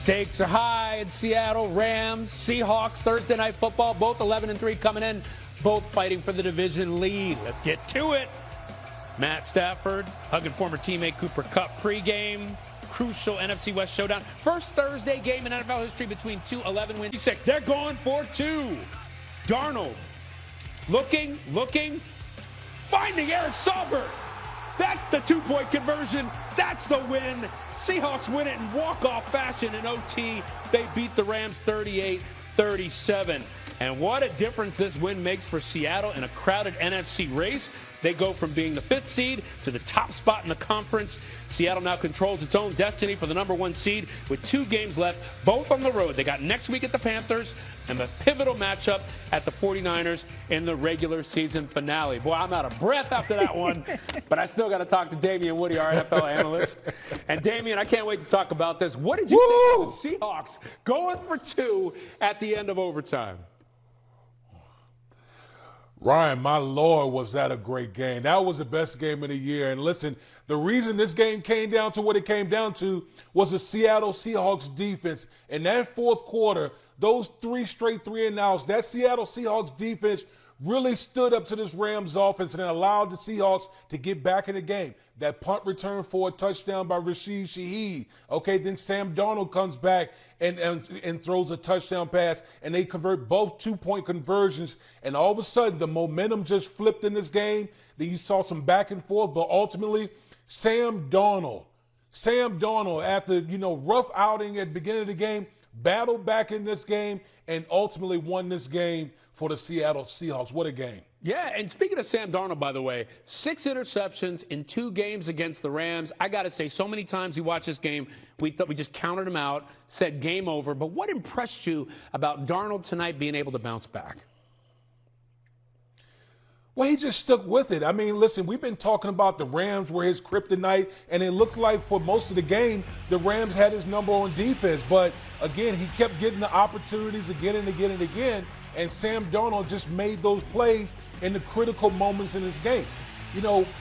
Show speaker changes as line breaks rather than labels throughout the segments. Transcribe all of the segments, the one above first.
Stakes are high in Seattle. Rams, Seahawks, Thursday Night Football, both 11-3 coming in, both fighting for the division lead. Let's get to it. Matt Stafford hugging former teammate Cooper Kupp pregame. Crucial NFC West showdown. First Thursday game in NFL history between two 11-win 6. They're going for two. Darnold looking, finding Eric Saubert. That's the two-point conversion. That's the win. Seahawks win it in walk-off fashion in OT. They beat the Rams 38-37. And what a difference this win makes for Seattle in a crowded NFC race. They go from being the 5th seed to the top spot in the conference. Seattle now controls its own destiny for the #1 seed with 2 games left, both on the road. They got next week at the Panthers and the pivotal matchup at the 49ers in the regular season finale. Boy, I'm out of breath after that one, but I still got to talk to Damien Woody, our NFL analyst. And Damien, I can't wait to talk about this. What did you think of the Seahawks going for 2 at the end of overtime?
Ryan, my Lord, was that a great game. That was the best game of the year. And listen, the reason this game came down to what it came down to was the Seattle Seahawks defense. In that fourth quarter, those 3 straight 3-and-outs, that Seattle Seahawks defense really stood up to this Rams offense and allowed the Seahawks to get back in the game. That punt return for a touchdown by Rashid Shaheed. Okay, then Sam Darnold comes back and throws a touchdown pass, and they convert both 2-point conversions. And all of a sudden, the momentum just flipped in this game. Then you saw some back and forth, but ultimately, Sam Darnold, after, rough outing at the beginning of the game, battled back in this game and ultimately won this game for the Seattle Seahawks. What a game.
Yeah, and speaking of Sam Darnold, by the way, 6 interceptions in 2 games against the Rams. I got to say, so many times we watched this game, we thought we just counted him out, said game over. But what impressed you about Darnold tonight being able to bounce back?
Well, he just stuck with it. I mean, listen, we've been talking about the Rams were his kryptonite, and it looked like for most of the game, the Rams had his number on defense. But, again, he kept getting the opportunities again and again and again, and Sam Darnold just made those plays in the critical moments in this game.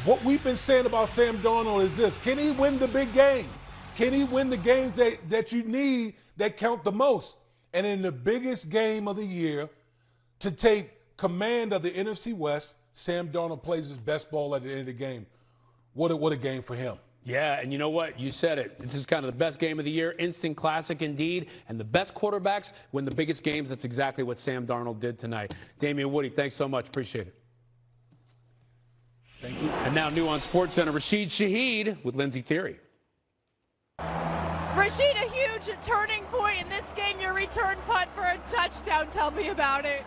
What we've been saying about Sam Darnold is this. Can he win the big game? Can he win the games that you need that count the most? And in the biggest game of the year, to take command of the NFC West, Sam Darnold plays his best ball at the end of the game. What a game for him.
Yeah, and you know what? You said it. This is kind of the best game of the year. Instant classic indeed. And the best quarterbacks win the biggest games. That's exactly what Sam Darnold did tonight. Damien Woody, thanks so much. Appreciate it. Thank you. And now new on SportsCenter, Rashid Shaheed with Lindsey Thiry.
Rashid, a huge turning point in this game. Your return punt for a touchdown. Tell me about it.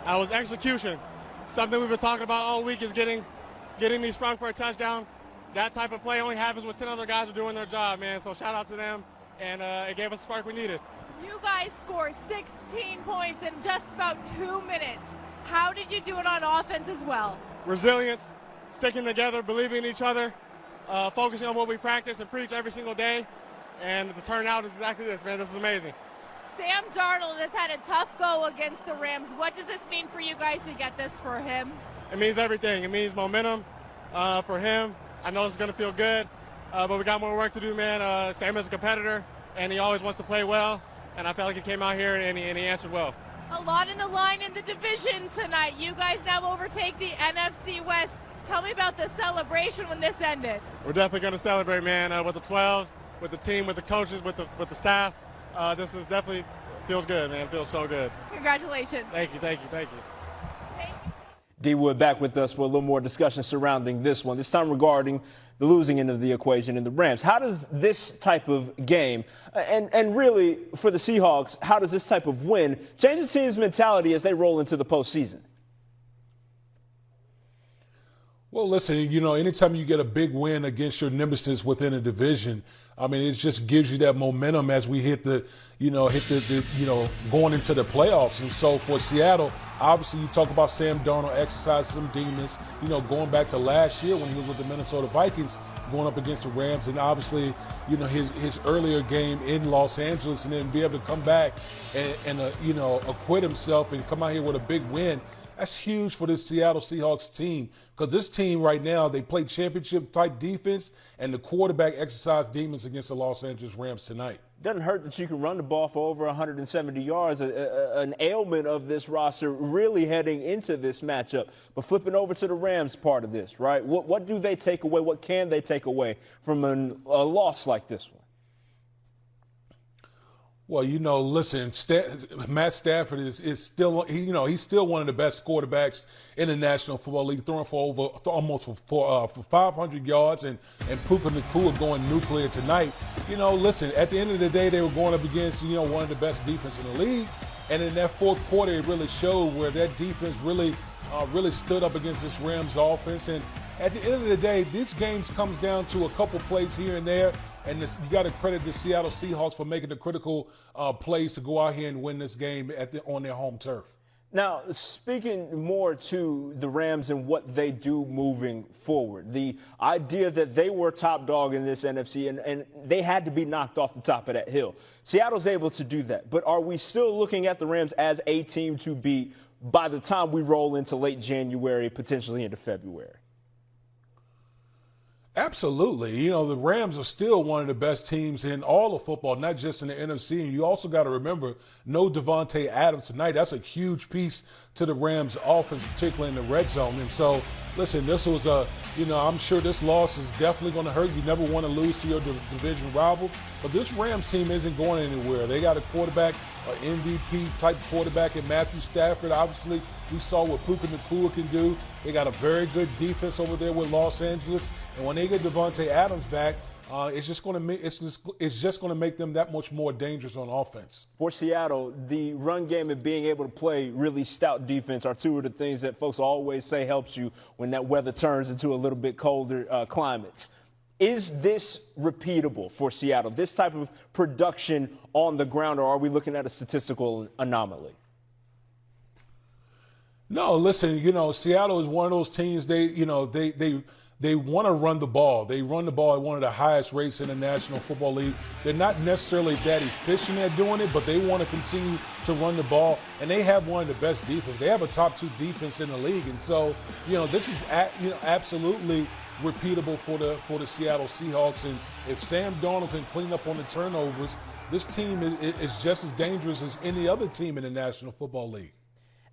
I was execution. Something we've been talking about all week is getting these sprung for a touchdown. That type of play only happens when 10 other guys are doing their job, man. So shout out to them, and it gave us the spark we needed.
You guys scored 16 points in just about 2 minutes. How did you do it on offense as well?
Resilience, sticking together, believing in each other, focusing on what we practice and preach every single day. And the turnout is exactly this, man. This is amazing.
Sam Darnold has had a tough go against the Rams. What does this mean for you guys to get this for him?
It means everything. It means momentum for him. I know it's going to feel good, but we got more work to do, man. Sam is a competitor, and he always wants to play well. And I felt like he came out here and he answered well.
A lot in the line in the division tonight. You guys now overtake the NFC West. Tell me about the celebration when this ended.
We're definitely going to celebrate, man, with the 12s, with the team, with the coaches, with the staff. This is definitely feels good, man. It feels so good.
Congratulations.
Thank you.
Thank you.
D. Wood back with us for a little more discussion surrounding this one, this time regarding the losing end of the equation in the Rams. How does this type of game, and really for the Seahawks, how does this type of win change the team's mentality as they roll into the postseason?
Well, listen, anytime you get a big win against your nemesis within a division, I mean, it just gives you that momentum as we hit the going into the playoffs. And so for Seattle, obviously you talk about Sam Darnold exercise some demons, going back to last year when he was with the Minnesota Vikings, going up against the Rams, and obviously, his earlier game in Los Angeles, and then be able to come back and acquit himself and come out here with a big win. That's huge for this Seattle Seahawks team because this team right now, they play championship-type defense, and the quarterback exercised demons against the Los Angeles Rams tonight.
Doesn't hurt that you can run the ball for over 170 yards, an ailment of this roster really heading into this matchup. But flipping over to the Rams part of this, right? What do they take away? What can they take away from a loss like this one?
Well, listen, Matt Stafford is still, he's still one of the best quarterbacks in the National Football League, throwing for almost 500 yards, and Puka Nacua going nuclear tonight. Listen, at the end of the day, they were going up against, one of the best defense in the league, and in that fourth quarter, it really showed where that defense really stood up against this Rams offense. And at the end of the day, this game comes down to a couple plays here and there. And you got to credit the Seattle Seahawks for making the critical plays to go out here and win this game on their home turf.
Now, speaking more to the Rams and what they do moving forward, the idea that they were top dog in this NFC and they had to be knocked off the top of that hill. Seattle's able to do that. But are we still looking at the Rams as a team to beat by the time we roll into late January, potentially into February?
Absolutely. The Rams are still one of the best teams in all of football, not just in the NFC. And you also got to remember, no Devontae Adams tonight. That's a huge piece to the Rams' offense, particularly in the red zone. And so, listen, this was I'm sure this loss is definitely going to hurt. You never want to lose to your division rival. But this Rams team isn't going anywhere. They got a quarterback, an MVP-type quarterback in Matthew Stafford. Obviously, we saw what Puka Nacua can do. They got a very good defense over there with Los Angeles. And when they get Devontae Adams back, it's just going to make them that much more dangerous on offense.
For Seattle, the run game and being able to play really stout defense are two of the things that folks always say helps you when that weather turns into a little bit colder climates. Is this repeatable for Seattle, this type of production on the ground, or are we looking at a statistical anomaly?
No, listen, Seattle is one of those teams, they want to run the ball. They run the ball at one of the highest rates in the National Football League. They're not necessarily that efficient at doing it, but they want to continue to run the ball, and they have one of the best defense. They have a top 2 defense in the league, and so, this is absolutely repeatable for the Seattle Seahawks. And if Sam Darnold can clean up on the turnovers, this team is just as dangerous as any other team in the National Football League.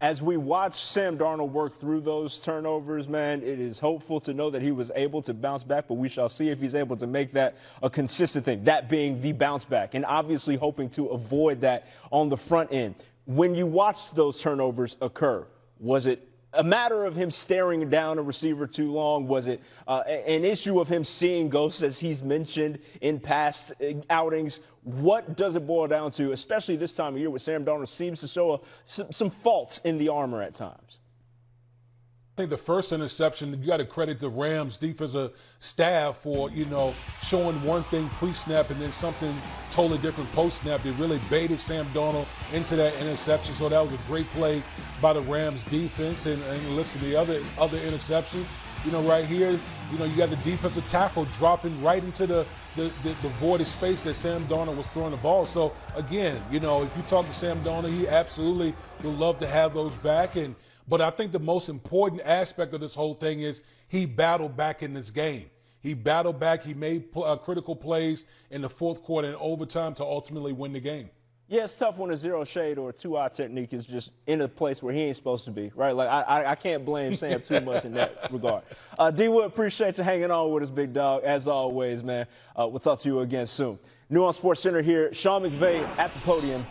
As we watch Sam Darnold work through those turnovers, man, it is hopeful to know that he was able to bounce back, but we shall see if he's able to make that a consistent thing, that being the bounce back, and obviously hoping to avoid that on the front end. When you watch those turnovers occur, was it a matter of him staring down a receiver too long? Was it an issue of him seeing ghosts, as he's mentioned in past outings? What does it boil down to, especially this time of year where Sam Darnold seems to show some faults in the armor at times?
I think the first interception, you got to credit the Rams defensive staff for, showing one thing pre-snap and then something totally different post-snap. They really baited Sam Darnold into that interception. So that was a great play by the Rams defense. And listen, the other interception, right here, you got the defensive tackle dropping right into the voided space that Sam Darnold was throwing the ball. So, again, if you talk to Sam Darnold, he absolutely would love to have those back. But I think the most important aspect of this whole thing is he battled back in this game. He battled back. He made critical plays in the fourth quarter and overtime to ultimately win the game.
Yeah, it's tough when a zero shade or a 2-eye technique is just in a place where he ain't supposed to be, right? Like, I can't blame Sam too much in that regard. D-Wood, appreciate you hanging on with us, big dog. As always, man, we'll talk to you again soon. Nuance Sports Center here. Sean McVay at the podium.